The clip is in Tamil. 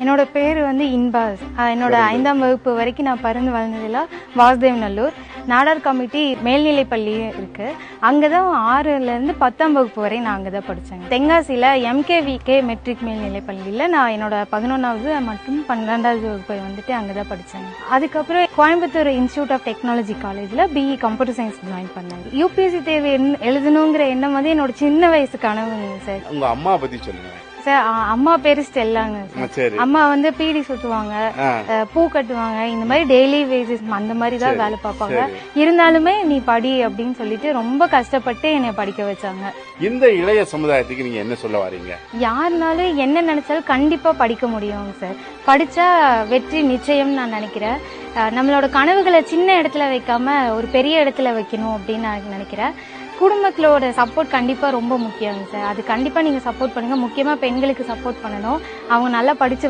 என்னோட பேர் வந்து இன்பாஸ். என்னோட 5ஆம் வகுப்பு வரைக்கும் நான் பிறந்து வளர்ந்ததில் வாசுதேவ் நல்லூர் நாடார் கமிட்டி மேல்நிலைப்பள்ளி இருக்கு. அங்கதான் 6லேருந்து 10ஆம் வகுப்பு வரை நான் அங்கதான் படிச்சேன். தென்காசியில MKVK மெட்ரிக் மேல்நிலைப்பள்ளியில நான் என்னோட 11வது மற்றும் 12வது வகுப்பை வந்துட்டு அங்கதான் படிச்சேன். அதுக்கப்புறம் கோயம்புத்தூர் இன்ஸ்டிடியூட் ஆஃப் டெக்னாலஜி காலேஜ்ல BE கம்ப்யூட்டர் சயின்ஸ் ஜாயின் பண்ணேன். UPSC தேர்வு எழுதணுங்கிற எண்ணம் வந்து என்னோட சின்ன வயசு கனவுங்க சார். உங்க அம்மா பத்தி சொல்லுங்க சார். அம்மா பேரு ஸ்டெல்லாங்க சார். அம்மா வந்து பீடி சுத்துவாங்க, பூ கட்டுவாங்க, இந்த மாதிரி டெய்லி வேஜஸ் அந்த மாதிரி தான் வேலை பார்ப்பாங்க. இருந்தாலுமே நீ படி அப்படின்னு சொல்லிட்டு ரொம்ப கஷ்டப்பட்டு என்னை படிக்க வச்சாங்க. இந்த இளைய சமுதாயத்துக்கு நீங்க என்ன சொல்ல வரீங்க? யாருனாலும் என்ன நினைச்சாலும் கண்டிப்பா படிக்க முடியும் சார். படிச்சா வெற்றி நிச்சயம் நான் நினைக்கிறேன். நம்மளோட கனவுகளை சின்ன இடத்துல வைக்காம ஒரு பெரிய இடத்துல வைக்கணும் அப்படின்னு நான் நினைக்கிறேன். குடும்பத்தோட சப்போர்ட் கண்டிப்பா ரொம்ப முக்கியம் சார். அது கண்டிப்பா நீங்க சப்போர்ட் பண்ணுங்க. முக்கியமா பெண்களுக்கு சப்போர்ட் பண்ணணும். அவங்க நல்லா படிச்சு